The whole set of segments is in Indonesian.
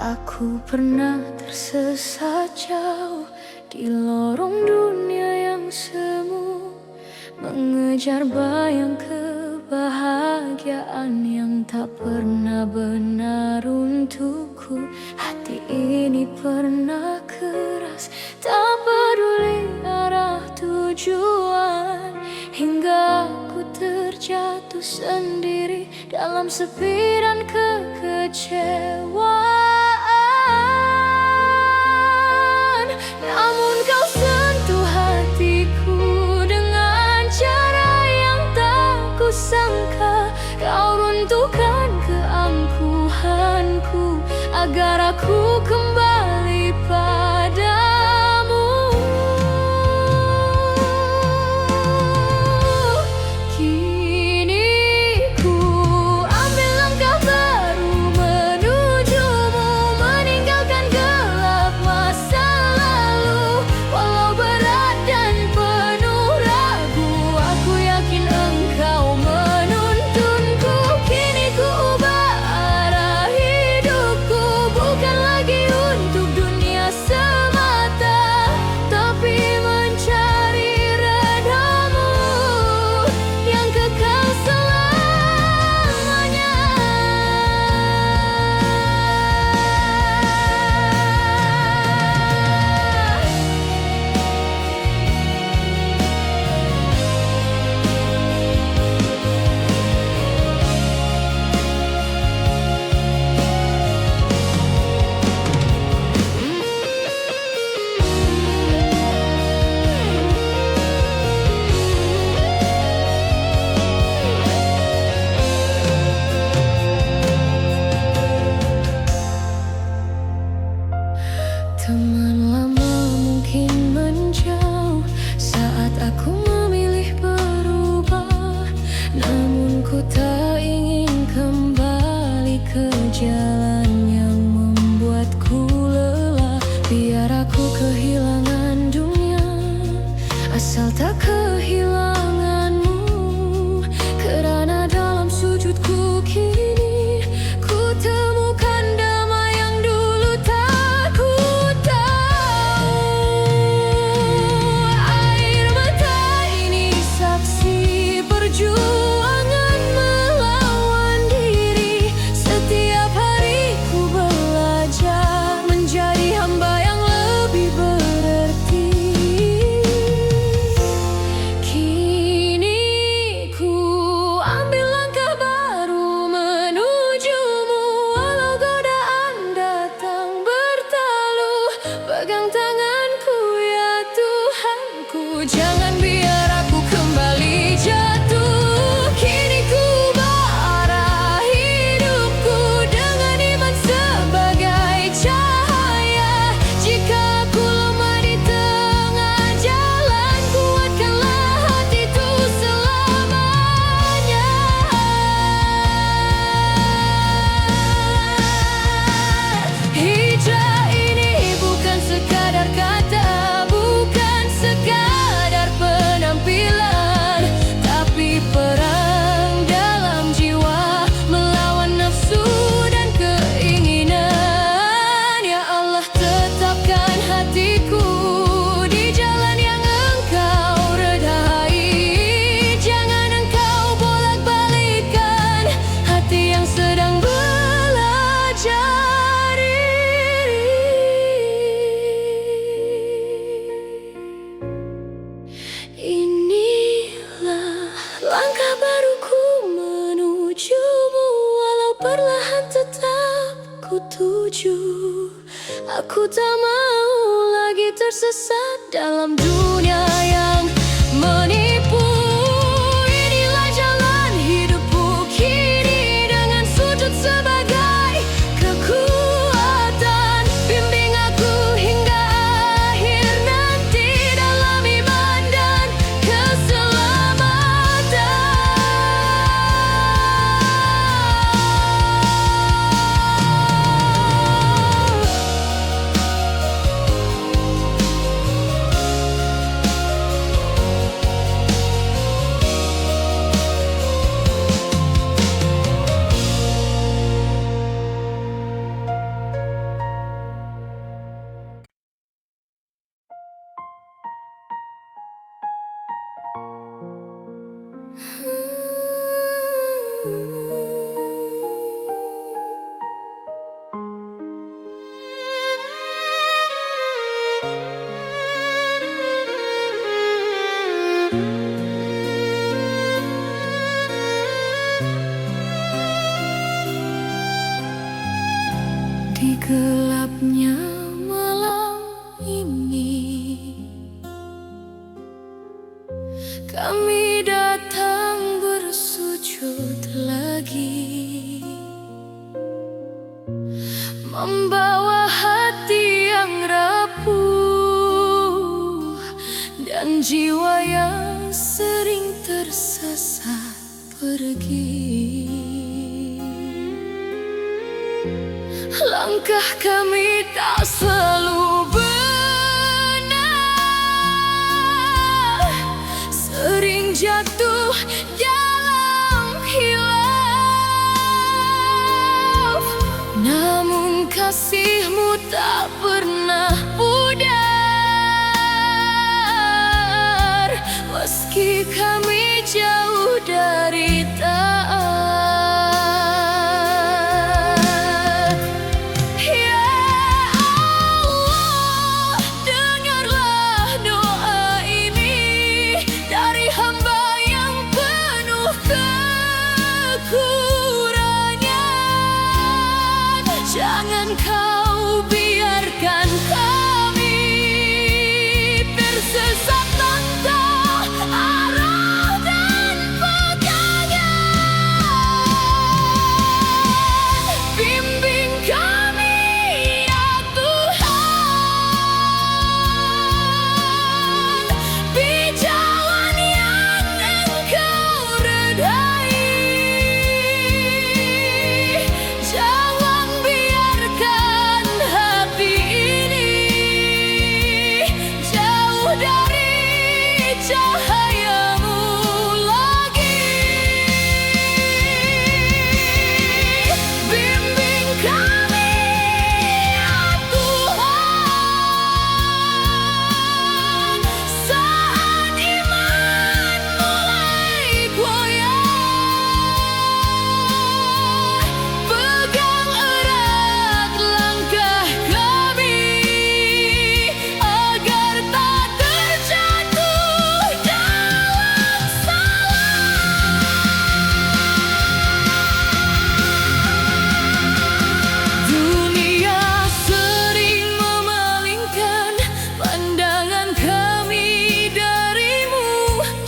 Aku pernah tersesat jauh di lorong dunia yang semu, mengejar bayang kebahagiaan yang tak pernah benar untukku. Hati ini pernah keras, tak peduli arah tujuan, hingga aku terjatuh sendiri dalam sepi dan kekecewaan. Namun kau sentuh hatiku dengan cara yang tak kusangka. Kau runtuhkan keangkuhanku agar aku kembali padamu. Kini ku ambil langkah baru menujumu, meninggalkan gelap masa lalu. Walau berat dan penuh ragu, aku yakin engkau menuntunku. Kini ku ubah arah hidupku, bukan lagi untuk dunia semata, tapi mencari redamu yang kekal selamanya. Teman lama mungkin menjauh saat aku memilih berubah, namun ku tak ingin kembali ke jalan yang membuatku lelah. Biar aku kehilangan dunia, asal tak kehilanganmu. Kerana dalam sujudku kini ku temukan damai yang dulu tak ku tahu. Air mata ini saksi perjuangan melawan diri. Setiap hari ku belajar menjadi hamba yang lebih berarti. Kini ku ambil langkah baru menujumu, walau godaan datang bertalu. Pegang tanganku ya Tuhanku, jangan biar aku kembali jatuh. Kini ku ubah arah hidupku dengan iman sebagai cahaya. Jika aku lemah di tengah jalan, kuatkanlah hatiku selamanya. Hijrah ini bukan sekadar kata, bukan sekadar penampilan, tapi perang dalam jiwa, melawan nafsu dan keinginan. Ya Allah, tetapkan hatiku di jalan yang engkau redai. Jangan engkau bolak-balikkan hati yang sedang belajar diri. Inilah langkah baruku menujumu, walau perlahan tetap ku tuju. Aku tak mau lagi tersesat dalam dunia yang menipu. Inilah jalan hidupku kini, dengan sujud sebagai kekuatan. Bimbing aku hingga akhir nanti dalam iman dan keselamatan. gelapnya malam ini, kami datang bersujud lagi, membawa hati yang rapuh dan jiwa yang sering tersesat pergi. Langkah kami tak selalu benar, sering jatuh dalam khilaf, namun kasih-Mu tak pernah pudar, meski kami jauh dari taat. Jangan Kau biarkan kami tersesat tanpa arah dan pegangan. Bimbing kami ya Tuhan, di jalan yang Engkau redai.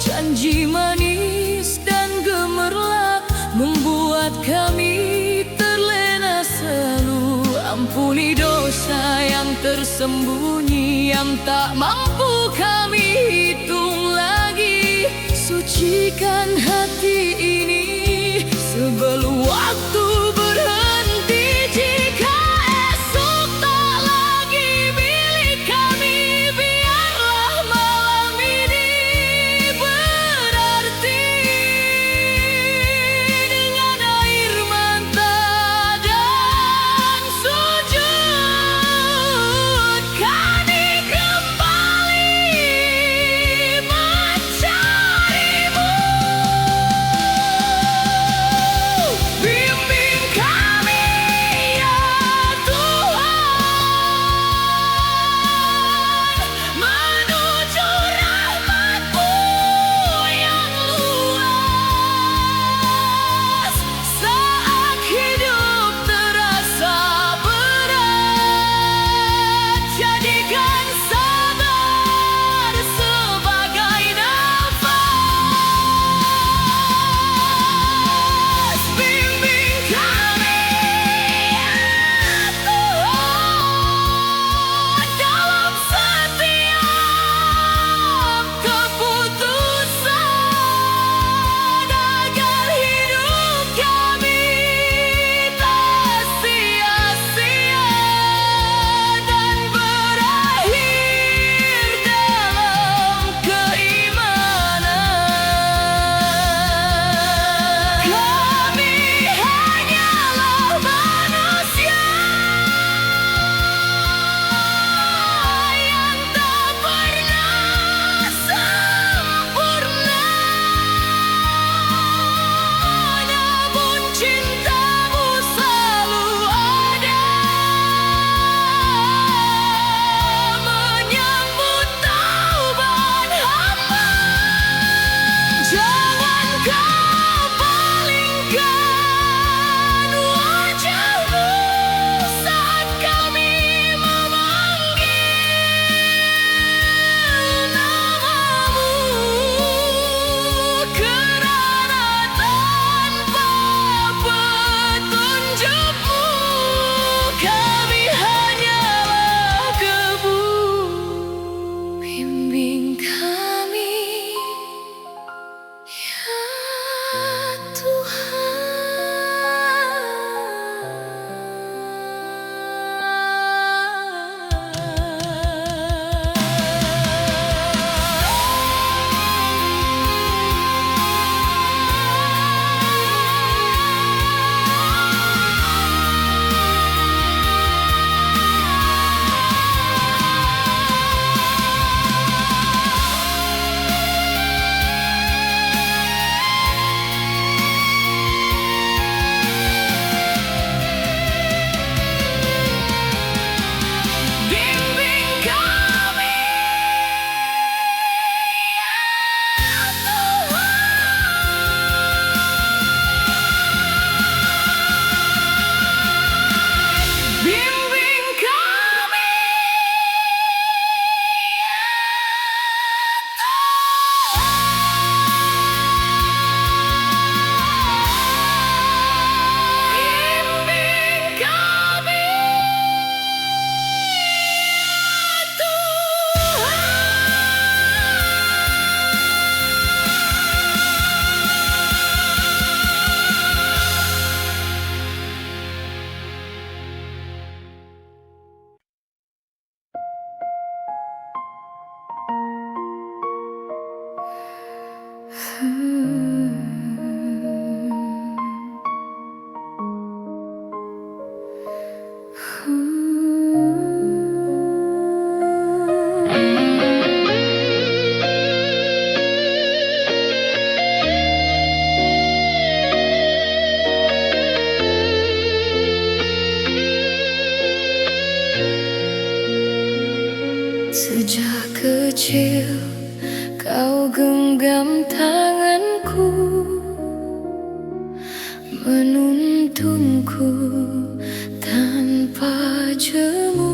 Janji manis dan gemerlap membuat kami terlena selalu. Ampuni dosa yang tersembunyi yang tak mampu kami hitung lagi. Sucikan hati ini sebelum waktu berhenti. Jika esok tak lagi milik kami, biarlah malam ini berarti dengan air mata dan sujud kami kembali mencari-Mu. Sejak kecil kau genggam tanganku, menuntunku tanpa jemu.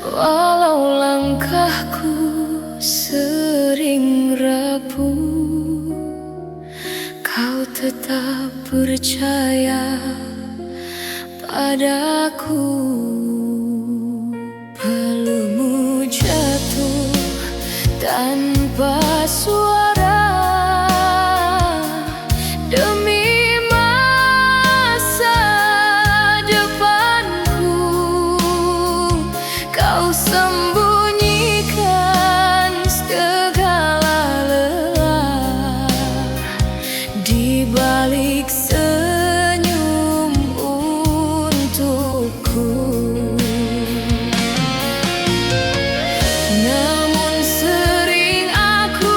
Walau langkahku sering rapuh, kau tetap percaya padaku. Pelukmu jatuh tanpa suara demi masa depanku. Kau sembunyikan segala lelah di balik senyum untukku. Namun sering aku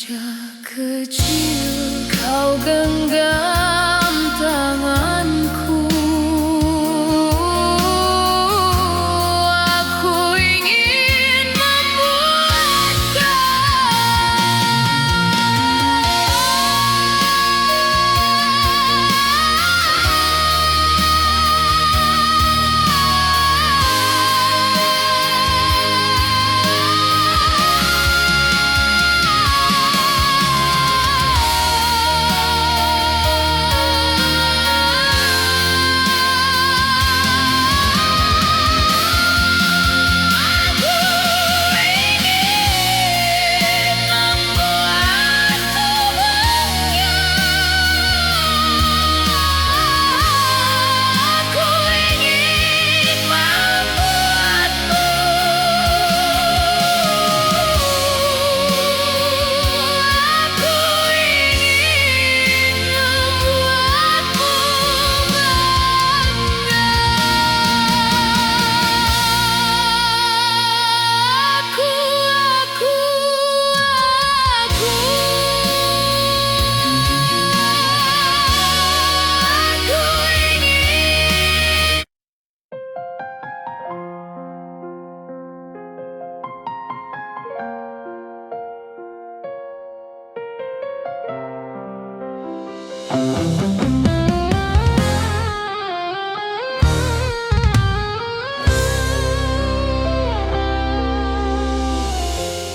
Sejak kecil kau genggam tanganku, aku ingin membuat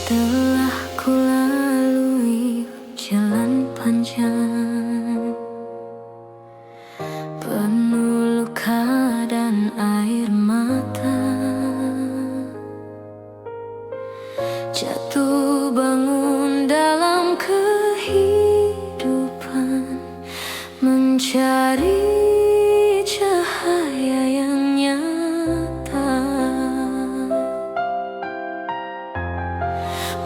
Telah ku lalui jalan panjang, penuh luka dan air mata, jatuh bangun dalam kehidupan, mencari cahaya yang nyata.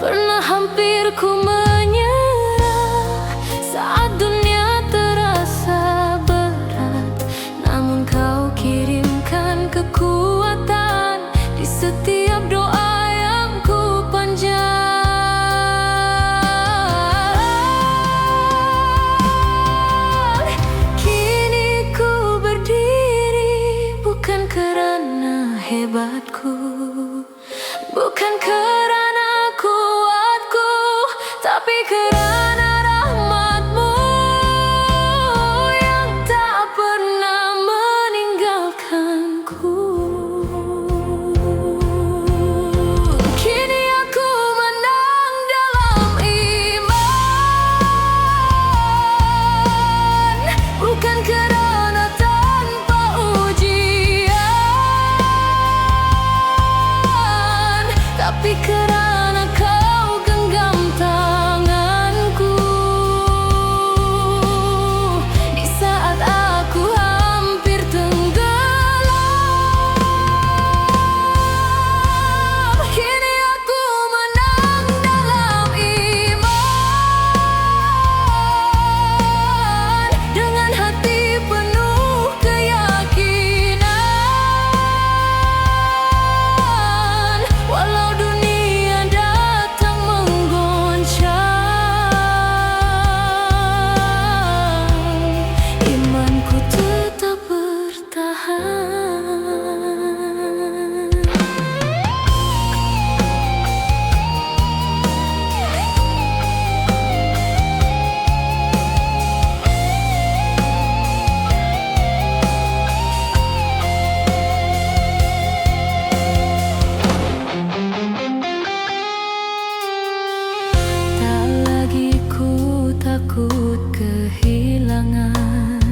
Pernah hampir ku menyerah saat dunia terasa berat, namun kau kirimkan kekuatan di setiap doa yang ku panjat. Kini ku berdiri bukan karena hebatku, bukan karena kuatku, tapi karena rahmat-Mu yang tak pernah meninggalkanku. Kini aku menang dalam iman, bukan karena tanpa ujian, tapi karena Kau genggam tanganku di saat aku hampir tenggelam. Kini aku menang dalam iman, dengan hati penuh keyakinan. Walau dunia datang menggoncang, imanku tetap bertahan. Tak lagi ku takut kehilangan,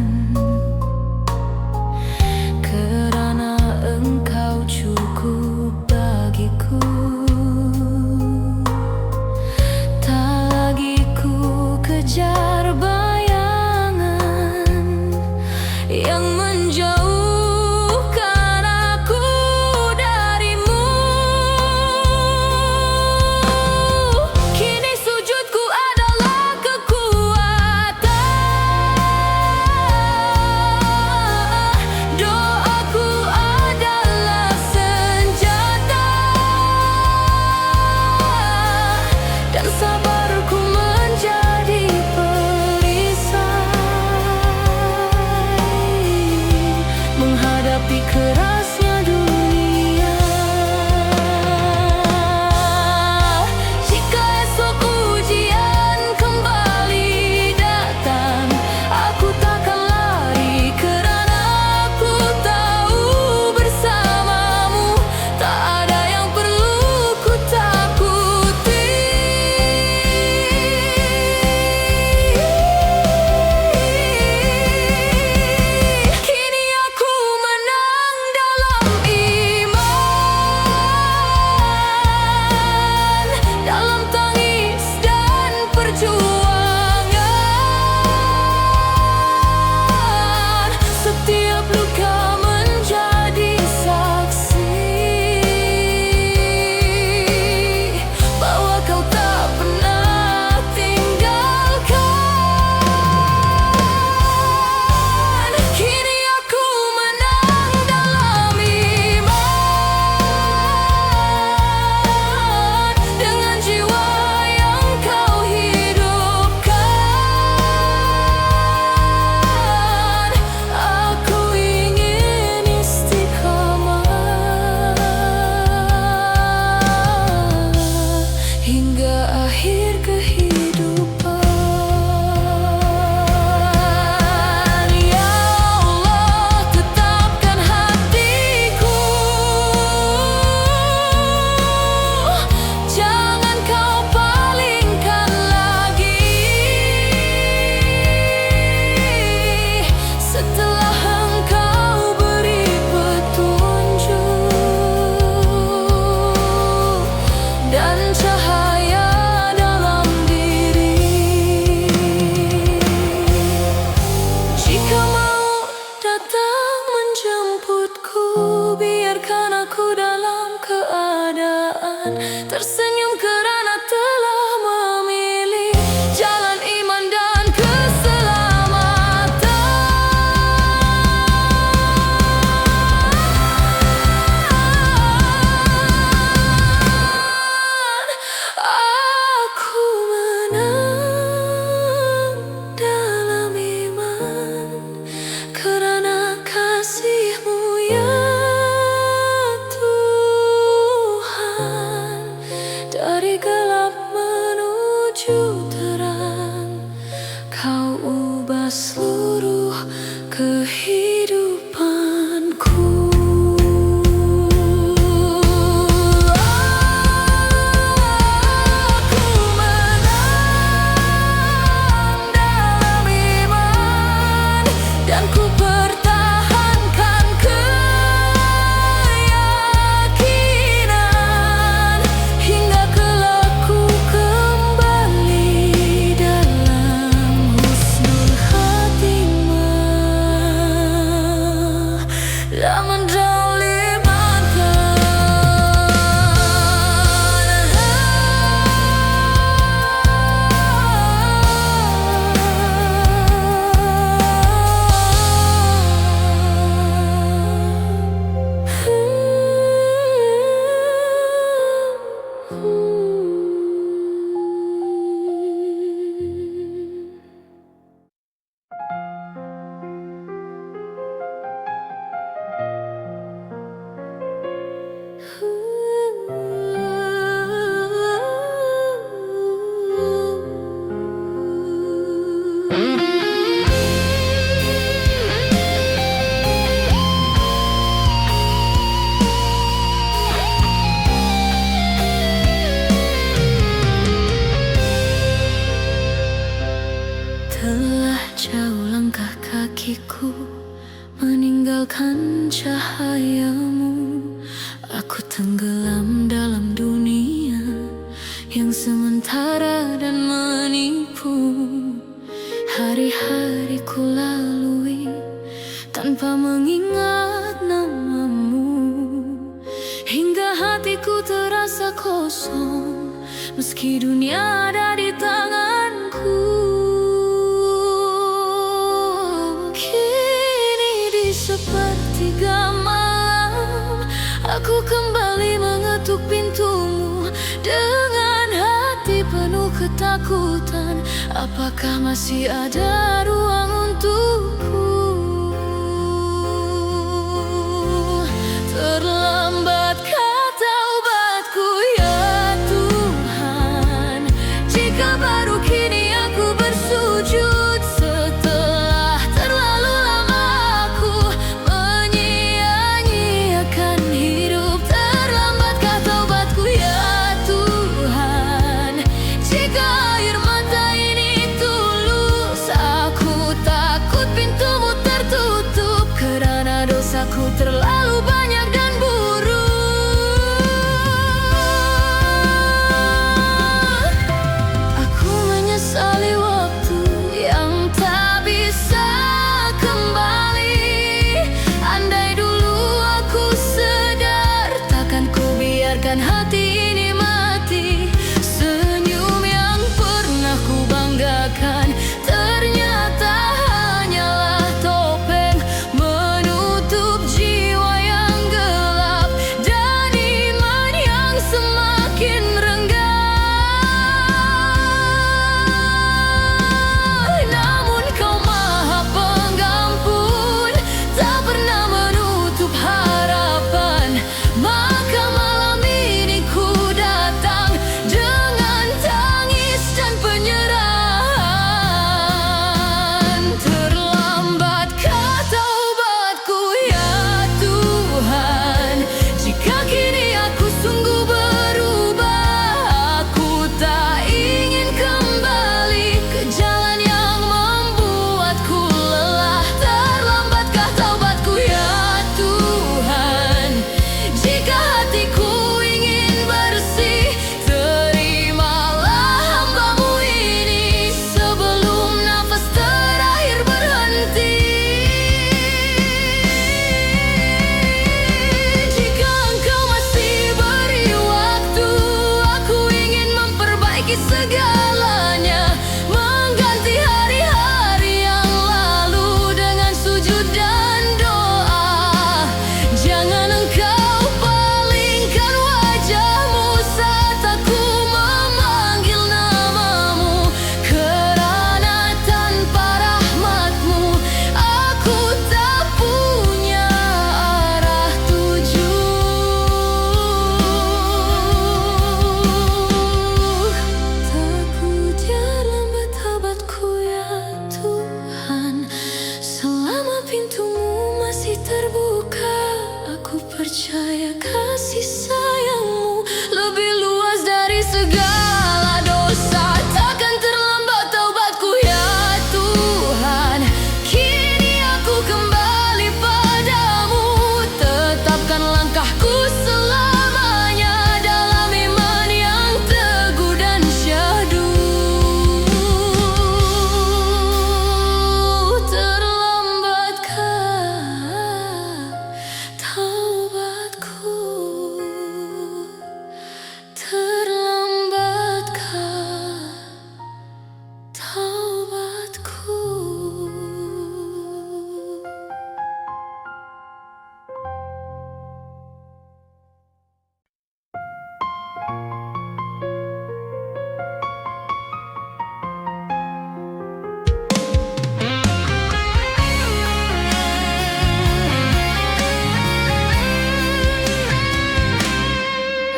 menghadapi kerasnya dunia. Jika esok ujian kembali datang, aku takkan lari kerana aku tahu bersamamu tak ada yang perlu ku takuti. Kini aku menang dalam iman, dalam tangis dan perjuangan. Setiap luka menjadi saksi bahwa kau tak pernah tinggalkan. Kini aku menang dalam iman, dengan jiwa yang kau hidupkan. Aku ingin istiqamah hingga akhir kehidupan. Ya Allah, tetapkan hatiku, jangan kau palingkan lagi. Setelah engkau beri petunjuk dan cahaya dalam diri, jika mau datang menjemputku, biarkan aku dalam keadaan tersenyum kerana telah memilih jalan iman dan keselamatan. Aku menang dalam iman kerana kasih-Mu ya Tuhan. Dari gelap menuju terang, Kau ubah seluruh kehidupanku. Aku menang dalam iman, dan ku pertahankan keyakinan hingga kelak ku kembali dalam husnul khatimah. La Telah jauh langkah kakiku meninggalkan cahaya-Mu. Aku tenggelam dalam dunia yang sementara dan menipu. Hari-hari ku lalui tanpa mengingat nama-Mu, hingga hatiku terasa kosong meski dunia ada di tanganku. Kini di sepertiga malam, aku kembali mengetuk pintu-Mu dengan hati penuh ketakutan. Apakah masih ada ruang untukku? dan hati ini mati. Senyum yang pernah ku banggakan ternyata hanyalah topeng menutup jiwa yang gelap dan iman yang semakin renggang. Namun Kau Maha Pengampun, tak pernah menutup harapan. Maka malam ini ku datang dengan tangis dan penyerahan. Terlambatkah taubatku ya Tuhan, jika kini aku sungguh berubah? Aku tak ingin kembali ke jalan yang membuatku lelah. Terlambatkah taubatku ya Tuhan, jika hatiku ingin bersih? Terimalah hamba-Mu ini sebelum nafas terakhir berhenti. Jika Engkau masih beri waktu, aku ingin memperbaiki segalanya, mengganti hari-hari yang lalu dengan sujud dan doa. Jangan Engkau palingkan wajah-Mu saat aku memanggil nama-Mu, kerana tanpa rahmat-Mu aku tak punya arah tuju. Tak ujar lambat taubatku ya Tuhan, selama pintu-Mu masih terbuka. Aku percaya kasih sayang-Mu lebih luas dari segala dosa. Takkan terlambat taubatku ya Tuhan, kini aku kembali padamu. Tetapkan langkahku selamanya dalam iman yang teguh dan syahdu. Terlambatkah taubatku? Terlambatkah taubatku?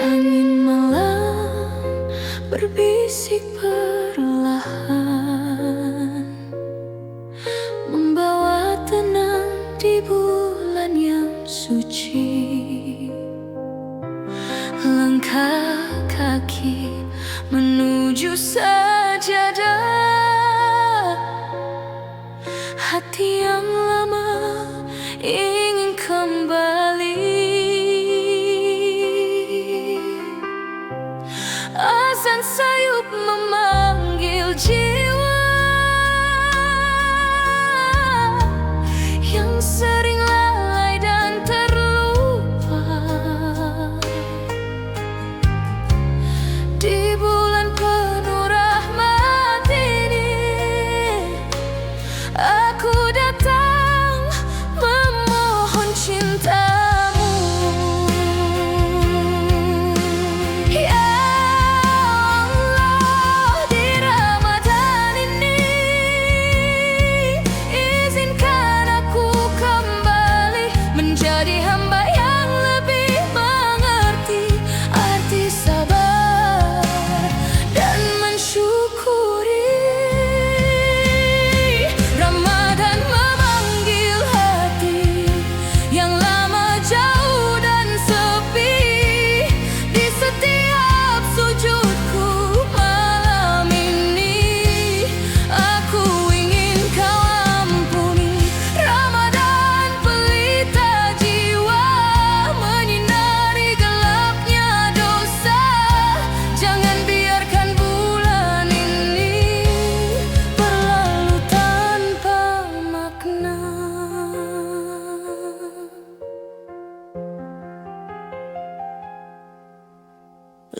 Angin malam berbisik perlahan, membawa tenang di bulan yang suci. Langkah kaki menuju sajadah, hati yang lama ingin kembali. Azan sayup memanggil jiwa yang sering lalai dan terlupa. Di bulan penuh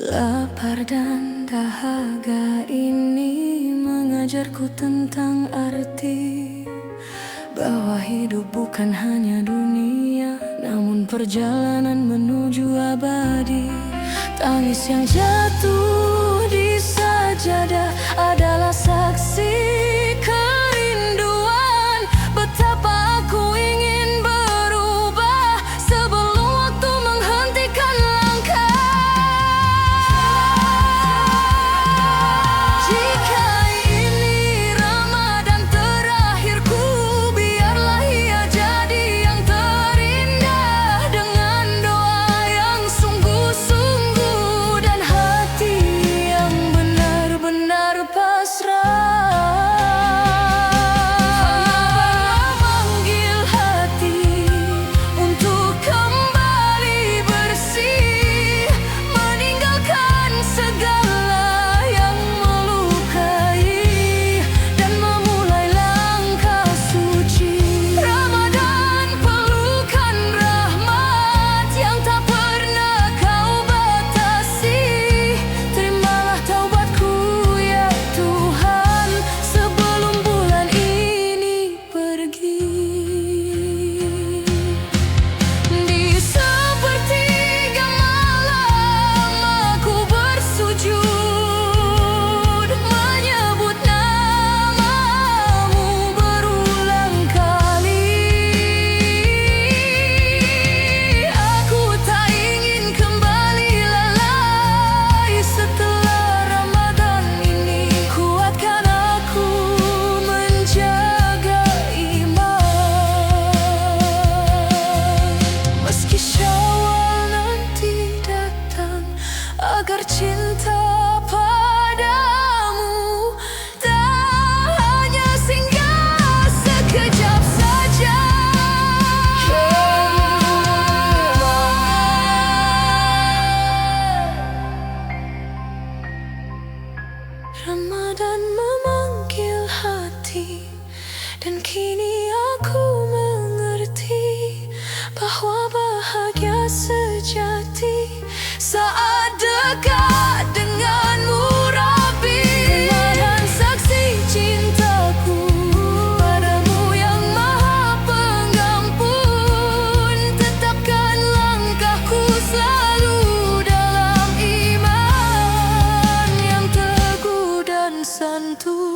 Lapar dan dahaga ini mengajarku tentang arti bahwa hidup bukan hanya dunia, namun perjalanan menuju abadi. Tangis yang jatuh di sajadah adalah saksi kerinduan. Betapa aku ingin berubah sebelum waktu menghentikan langkah. Jika ini Ramadan terakhirku, biarlah ia jadi yang terindah, dengan doa yang sungguh-sungguh dan hati yang benar-benar pasrah. Memanggil hati untuk kembali bersih, meninggalkan segala yang melukai dan memulai langkah suci. Ramadan, pelukan rahmat yang tak pernah kau batasi. Terimalah taubatku ya Tuhan, sebelum bulan ini pergi. Di sepertiga malam aku bersujud, menyebut namamu berulang kali. Aku tak ingin kembali lalai setelah Ramadan ini. Kuatkan aku menjaga iman, meski Syawal nanti datang, agar cinta padamu tak hanya singgah sekejap saja. Ramadan memanggil hati, dan kini aku mengerti bahwa bahagia sejati saat dekat denganmu, Rabbi. Dan saksi cintaku padamu yang maha pengampun, tetapkan langkahku selalu dalam iman yang teguh dan santun.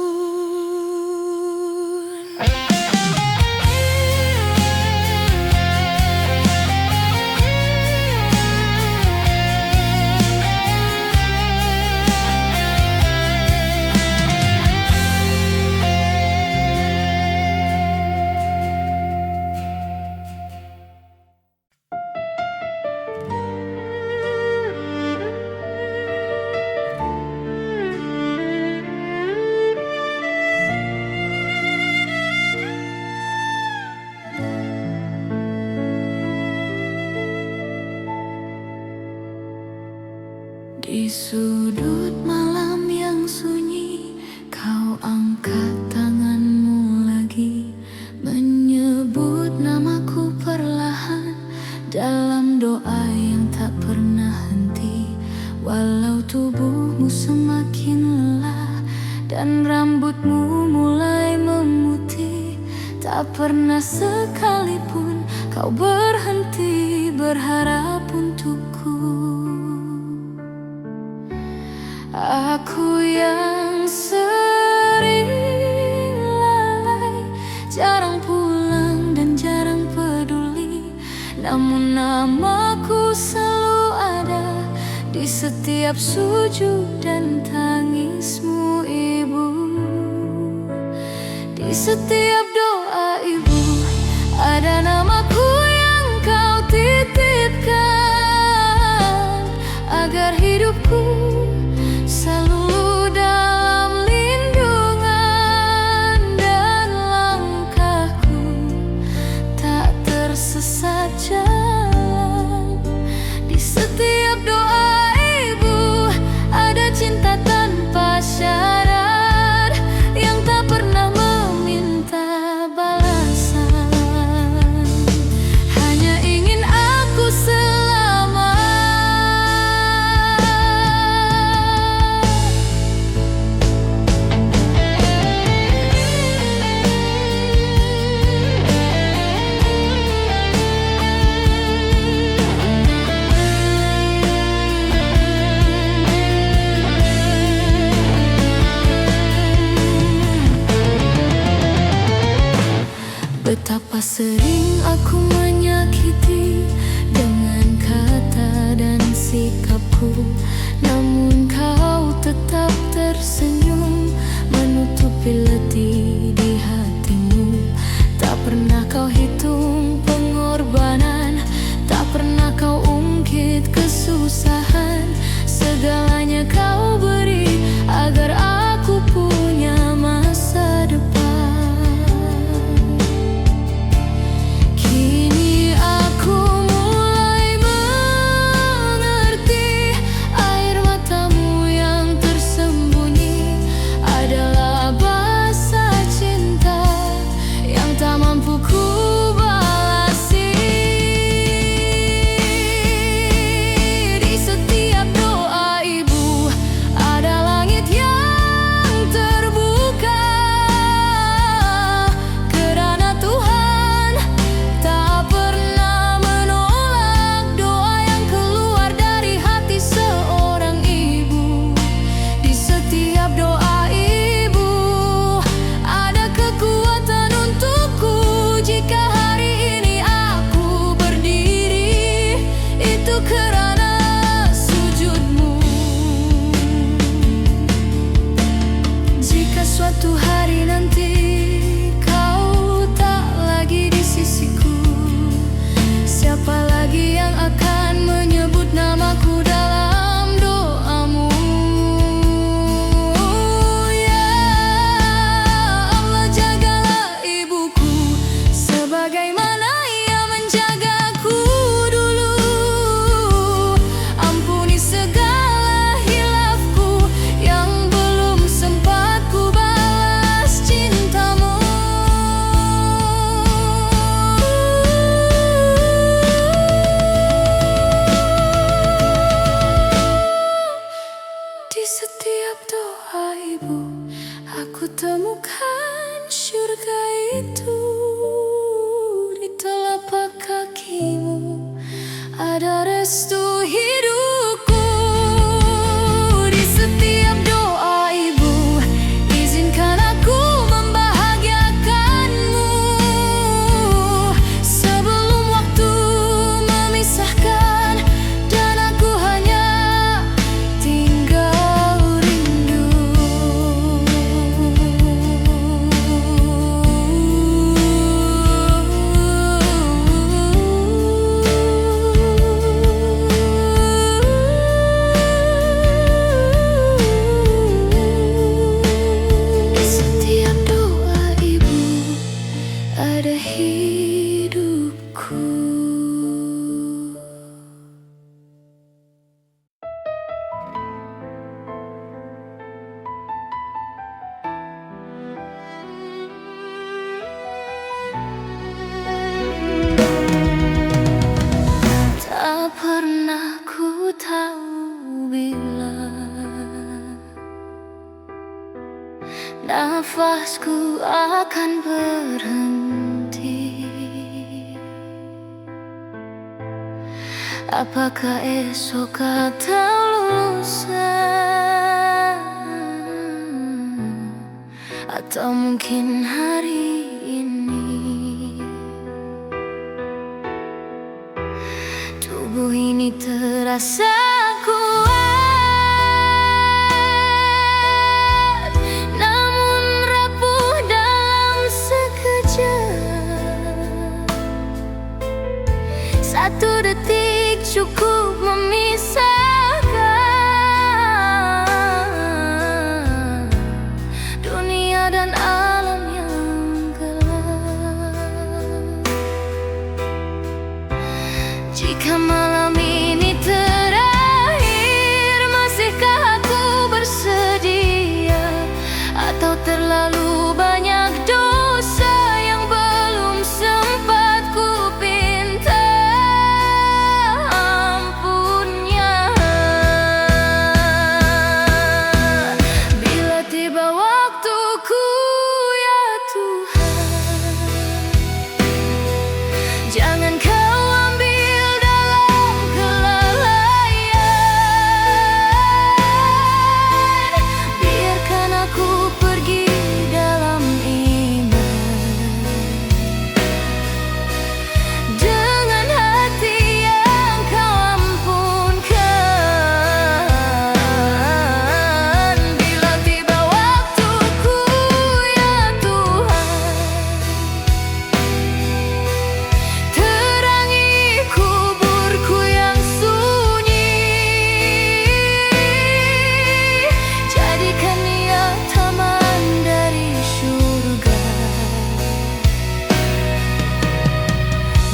Di sudut malam yang sunyi, kau angkat tanganmu lagi, menyebut namaku perlahan dalam doa yang tak pernah henti. Walau tubuhmu semakin lelah dan rambutmu mulai memutih, tak pernah sekalipun kau berhenti berharap untukku. Aku yang sering lalai, jarang pulang dan jarang peduli, namun namaku selalu ada di setiap sujud dan tangismu, Ibu. Di setiap doa Ibu ada namaku yang kau titipkan, agar hidupku selalu dalam lindungan dan langkahku tak tersesat jalan. Di setiap doa Ibu ada cinta tanpa syarat yang tak pernah meminta balasan, hanya ingin aku ada restu hidupku. Di setiap doa ibu, izinkan aku membahagiakanmu. Sebelum waktu memisahkan dan aku hanya tinggal rindu. Di setiap doa ibu ada hidupku. Tak pernah ku tahu bila nafasku akan berhenti. Apakah esok atau lusa, atau mungkin hari ini. Tubuh ini terasa kuat, namun rapuh dalam sekejap. Satu detik cukup memisahkan dunia dan alam yang gelap. Jika malam ini terakhir, masihkah aku bersedia? Atau terlalu banyak dosa yang belum sempat ku pinta ampunnya? Bila tiba waktuku ya Tuhan, jangan kau ambil dalam kelalaian. Biarkan aku pergi dalam iman, dengan hati yang kau ampunkan. Bila tiba waktuku ya Tuhan, terangi kuburku yang sunyi. Jadikan ia taman dari surga,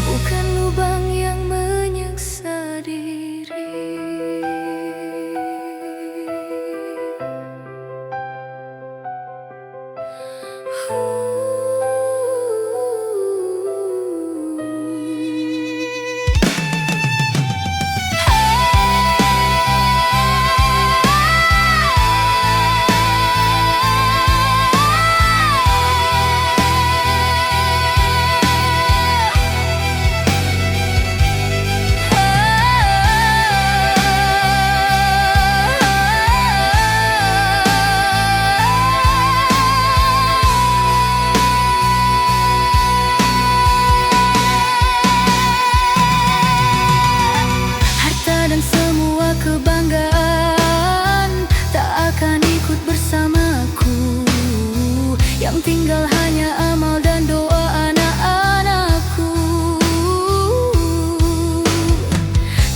bukan lubang yang menyiksa diri. Harta dan semua kebanggaan tak akan ikut bersamaku. Yang tinggal hanya amal dan doa anak-anakku.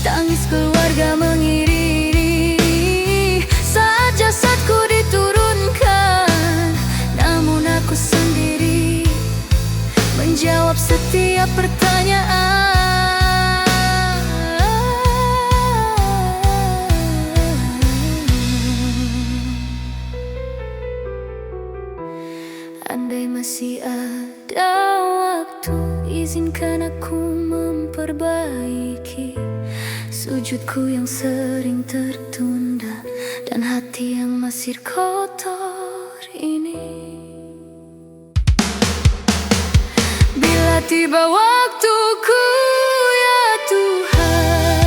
Tangis keluarga mengiringi saat jasadku diturunkan. Namun aku sendiri menjawab setiap pertanyaan. Andai masih ada waktu, izinkan aku memperbaiki sujudku yang sering tertunda dan hati yang masih kotor ini. Bila tiba waktuku ya Tuhan,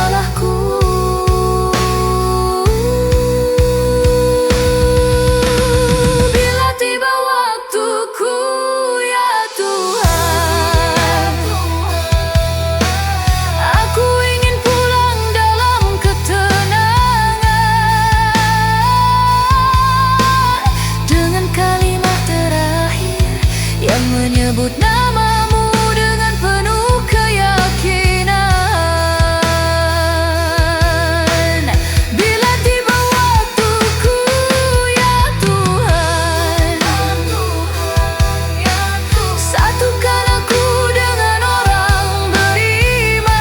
salahku. Bila tiba waktuku, ya Tuhan, aku ingin pulang dalam ketenangan, dengan kalimat terakhir yang menyebut namamu dengan penuh keyakinan. Bila tiba waktuku, ya Tuhan, satukan aku dengan orang beriman,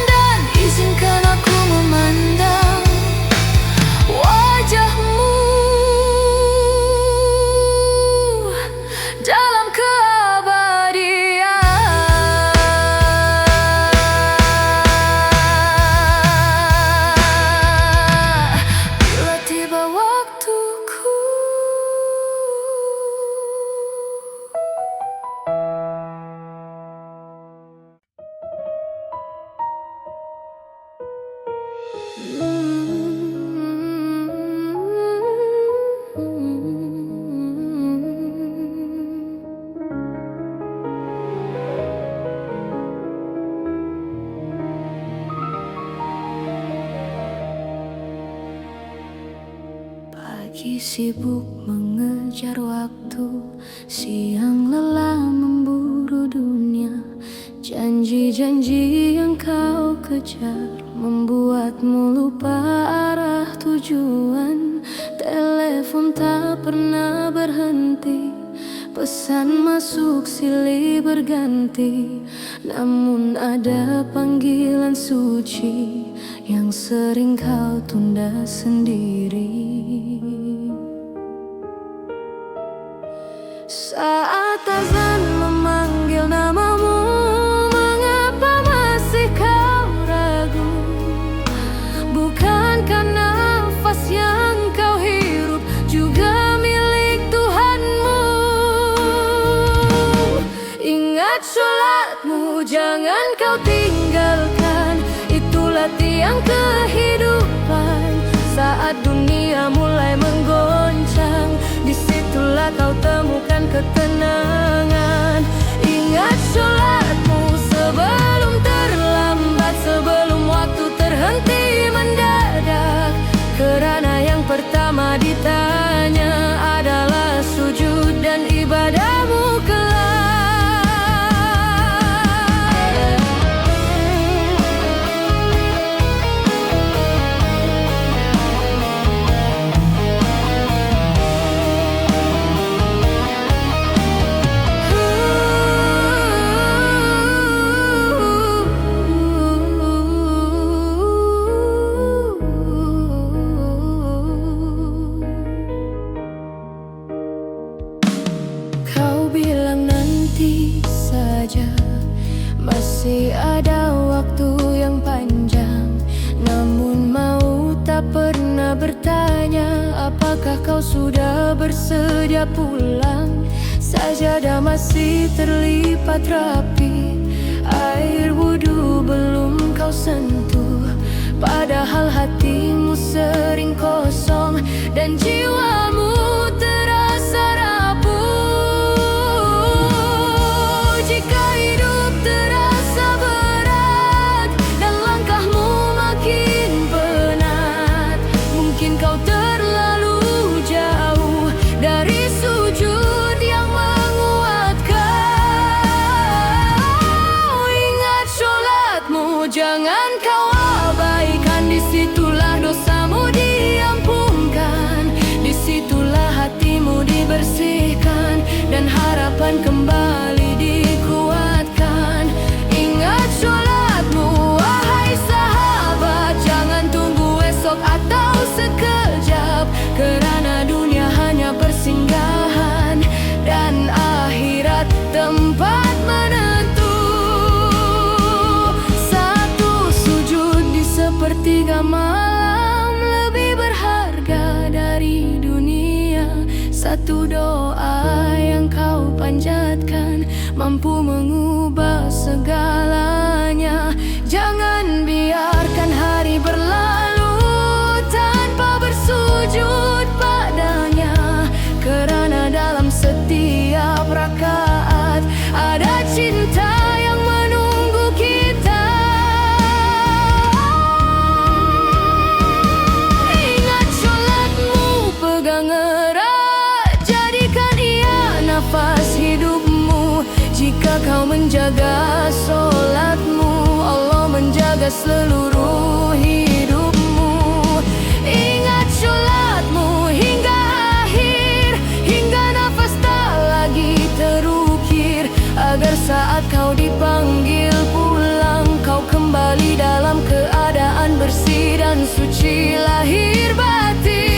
dan izinkan aku memandang wajahmu dalam keabadian. Bila tiba waktuku. Pagi sibuk mengejar waktu, siang lelah memburu dunia. Janji-janji yang kau kejar membuatmu lupa arah tujuan. Telepon tak pernah berhenti, pesan masuk silih berganti. Namun ada panggilan suci yang sering kau tunda sendiri. Saat azan memanggil namamu, mengapa masih kau ragu? Bukankah nafas yang kau hirup juga milik Tuhanmu? Ingat sholatmu, jangan kau tinggalkan. Itulah tiang kehidupan. Saat dunia mulai menggoncang, disitulah kau temukan ketenangan. Ingat sholatmu sebelum terlambat, sebelum waktu terhenti mendadak. Kerana yang pertama ditanya adalah sujud dan ibadahmu kelak. Masih ada waktu yang panjang, namun mau tak pernah bertanya, apakah kau sudah bersedia pulang? Sajadah masih terlipat rapi, air wudhu belum kau sentuh. Padahal hatimu sering kosong dan jiwamu terasa rapuh. Jika hidup terasa berat dan langkahmu makin penat, mungkin kau terlalu jauh dari sujud yang menguatkan. Ingat sholatmu, jangan kau abaikan. Disitulah dosamu diampunkan, disitulah hatimu dibersihkan, dan harapan kembali dikuatkan. Ingat sholatmu, wahai sahabat, jangan tunggu esok atau sekejap. Kerana dunia hanya persinggahan dan akhirat tempat menentu. Satu sujud di sepertiga malam lebih berharga dari dunia. Satu doa yang kau panjatkan mampu mengubah segalanya. Jangan biarkan hari berlalu tanpa bersujud padanya, kerana dalam setiap rakaat ada cinta yang menunggu kita. Ingat sholatmu, pegang erat, jadikan ia nafas hidupmu. Jika kau menjaga sholatmu, Allah menjaga seluruh hidupmu. Ingat sholatmu hingga akhir, hingga nafas tak lagi terukir, agar saat kau dipanggil pulang, kau kembali dalam keadaan bersih dan suci lahir batin.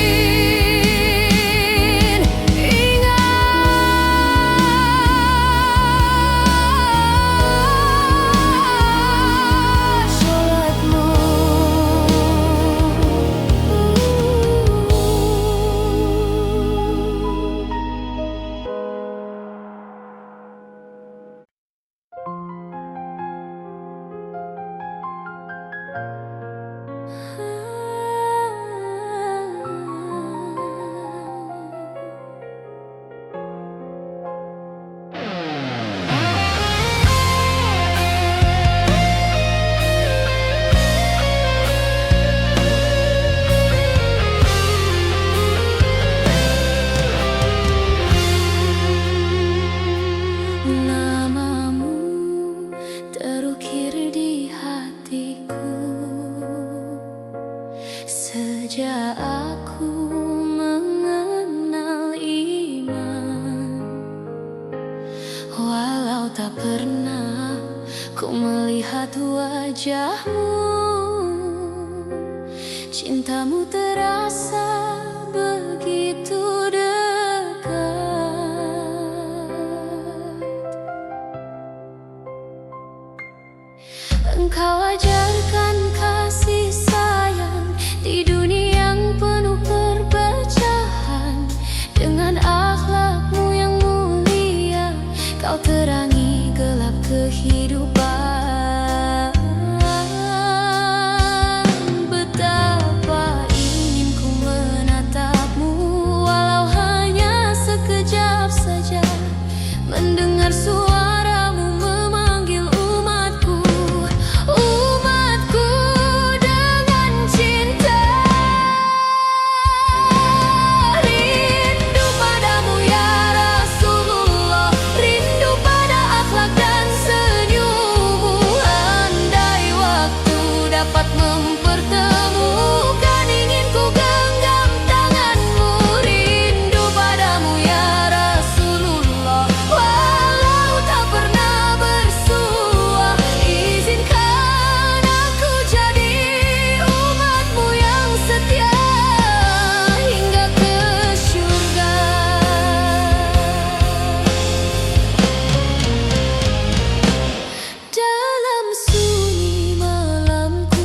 Sejak aku mengenal iman, walau tak pernah ku melihat wajahmu, cintamu terasa begitu dekat. Engkau ajarkan kasih sayang di dunia yang penuh perpecahan. Dengan akhlakmu yang mulia, kau terangi gelap kehidupan. Betapa ingin ku menatapmu, walau hanya sekejap saja, mendengar suaramu memanggil umatku. Umatku dengan cinta, rindu padamu ya Rasulullah, rindu pada akhlak dan senyummu. Andai waktu dapat mempertemukan, ingin ku genggam tanganmu. Rindu padamu ya Rasulullah, walau tak pernah bersua, izinkan aku jadi umatmu yang setia hingga ke syurga. Dalam sunyi malamku,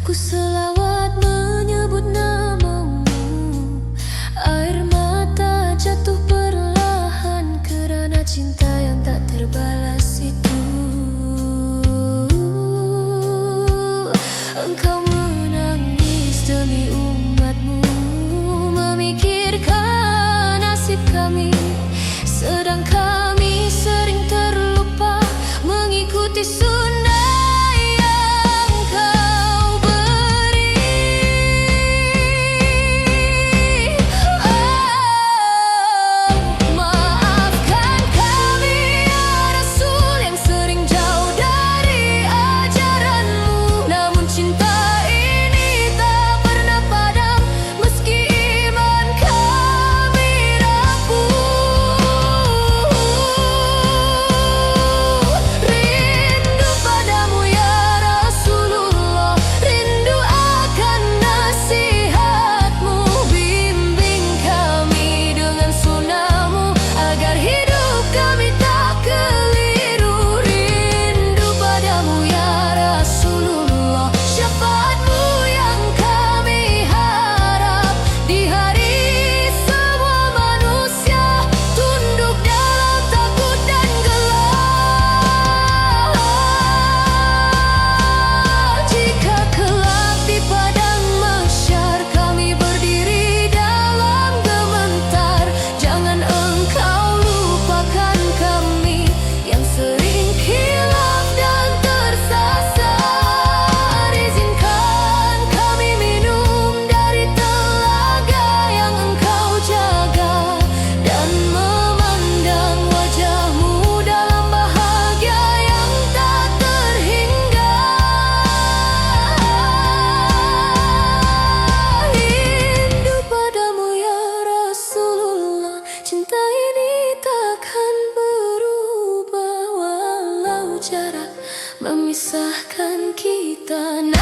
ku selawat menyebut namamu. Air mata jatuh perlahan kerana cinta yang tak terbalas itu. Engkau menangis demi umatmu, memikirkan nasib kami, sedang kami sering terlupa mengikuti sunnah yang kau beri. Maafkan kami ya Rasul, yang sering jauh dari ajaranmu. Namun cinta ini tak pernah padam, meski iman kami rapuh. tenang.